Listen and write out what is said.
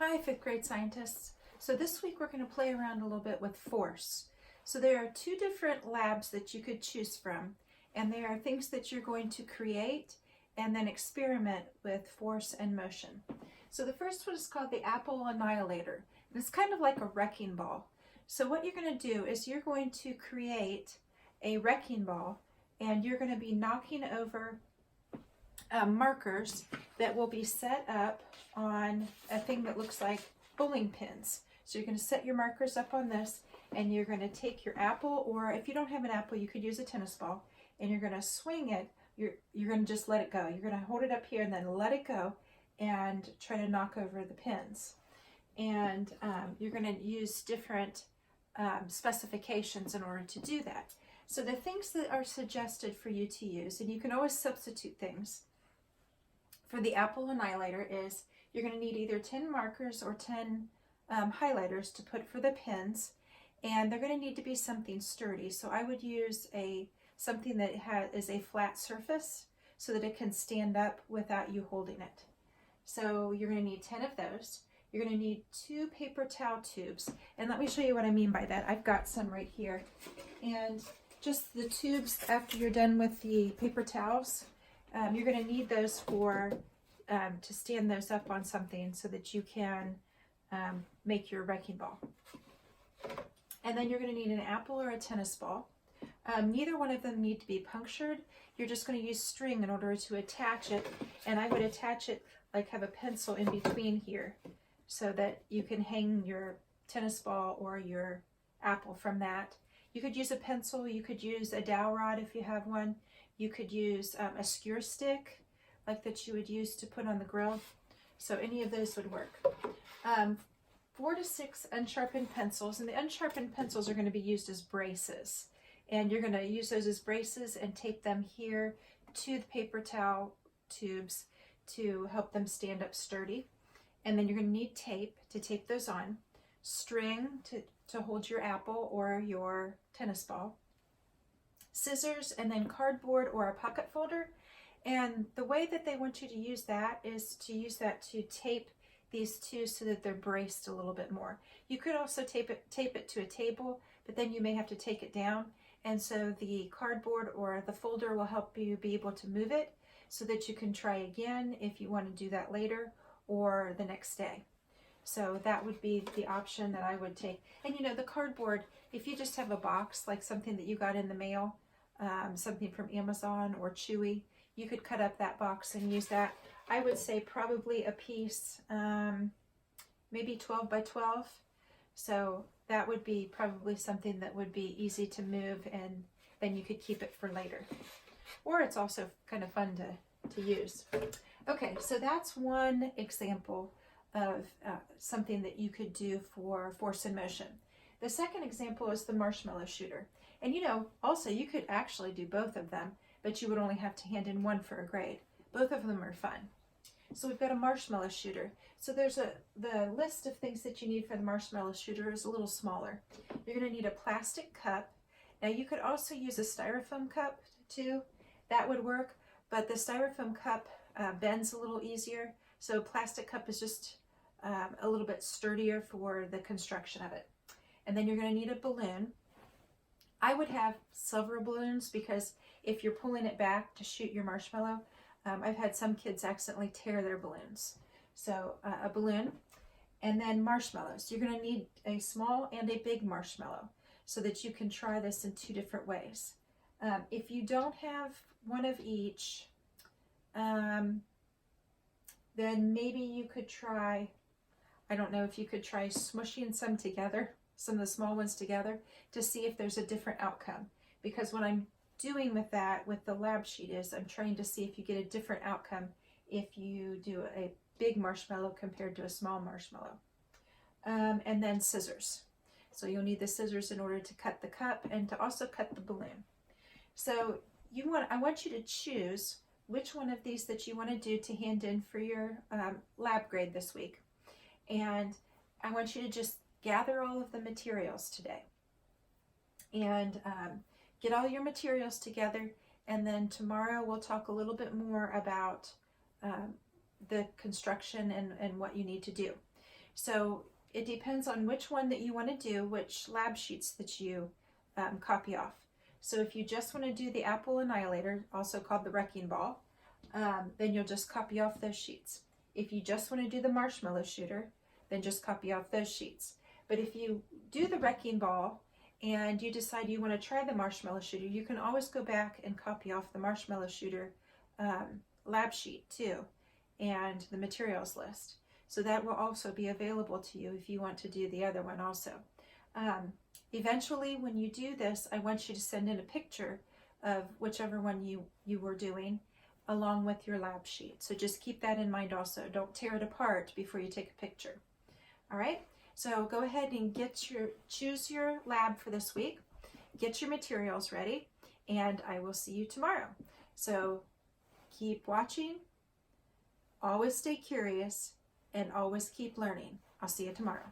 Hi, fifth grade scientists. So this week we're going to play around a little bit with force. So there are two different labs that you could choose from, and they are things that you're going to create and then experiment with force and motion. So the first one is called the Apple Annihilator. And it's kind of like a wrecking ball. So what you're going to do is you're going to create a wrecking ball, and you're going to be knocking over markers that will be set up on a thing that looks like bowling pins. So you're going to set your markers up on this, and you're going to take your apple, or if you don't have an apple, you could use a tennis ball, and you're going to swing it. You're going to just let it go. You're going to hold it up here and then let it go and try to knock over the pins. And you're going to use different specifications in order to do that. So the things that are suggested for you to use, and you can always substitute things, for the Apple Annihilator is you're going to need either 10 markers or 10 highlighters to put for the pins, and they're going to need to be something sturdy. So I would use something that is a flat surface so that it can stand up without you holding it. So you're going to need 10 of those. You're going to need 2 paper towel tubes, and let me show you what I mean by that. I've got some right here, and just the tubes after you're done with the paper towels. You're going to need those to stand those up on something so that you can make your wrecking ball. And then you're going to need an apple or a tennis ball. Neither one of them need to be punctured. You're just going to use string in order to attach it, and I would attach it like have a pencil in between here so that you can hang your tennis ball or your apple from that. You could use a pencil, you could use a dowel rod if you have one. You could use a skewer stick like that you would use to put on the grill. So any of those would work. 4 to 6 unsharpened pencils, and the unsharpened pencils are going to be used as braces. And you're going to use those as braces and tape them here to the paper towel tubes to help them stand up sturdy. And then you're going to need tape to tape those on, string to hold your apple or your tennis ball, scissors, and then cardboard or a pocket folder. And the way that they want you to use that is to use that to tape these two so that they're braced a little bit more. You could also tape it to a table, but then you may have to take it down. And so the cardboard or the folder will help you be able to move it so that you can try again if you want to do that later or the next day. So that would be the option that I would take. And you know, the cardboard, if you just have a box, like something that you got in the mail, something from Amazon or Chewy, you could cut up that box and use that. I would say probably a piece, maybe 12 by 12. So that would be probably something that would be easy to move, and then you could keep it for later. Or it's also kind of fun to use. Okay, so that's one example of something that you could do for force and motion. The second example is the marshmallow shooter. And you know, also you could actually do both of them, but you would only have to hand in one for a grade. Both of them are fun. So we've got a marshmallow shooter. So the list of things that you need for the marshmallow shooter is a little smaller. You're going to need a plastic cup. Now you could also use a styrofoam cup too. That would work, but the styrofoam cup bends a little easier. So plastic cup is just a little bit sturdier for the construction of it. And then you're going to need a balloon. I would have silver balloons because if you're pulling it back to shoot your marshmallow, I've had some kids accidentally tear their balloons. So a balloon, and then marshmallows. You're going to need a small and a big marshmallow so that you can try this in 2 different ways. If you don't have one of each, then maybe you could try, I don't know if you could try smushing some together, some of the small ones together, to see if there's a different outcome. Because what I'm doing with that, with the lab sheet, is I'm trying to see if you get a different outcome if you do a big marshmallow compared to a small marshmallow. And then scissors. So you'll need the scissors in order to cut the cup and to also cut the balloon. So I want you to choose which one of these that you want to do to hand in for your lab grade this week. And I want you to just gather all of the materials today and get all your materials together, and then tomorrow we'll talk a little bit more about the construction and what you need to do. So it depends on which one that you want to do, which lab sheets that you copy off. So if you just want to do the apple annihilator, also called the wrecking ball, then you'll just copy off those sheets. If you just want to do the marshmallow shooter, then just copy off those sheets. But if you do the wrecking ball and you decide you want to try the marshmallow shooter, you can always go back and copy off the marshmallow shooter lab sheet too, and the materials list. So that will also be available to you if you want to do the other one also. Eventually, when you do this, I want you to send in a picture of whichever one you were doing along with your lab sheet. So just keep that in mind also. Don't tear it apart before you take a picture. All right, so go ahead and choose your lab for this week. Get your materials ready, and I will see you tomorrow. So keep watching, always stay curious, and always keep learning. I'll see you tomorrow.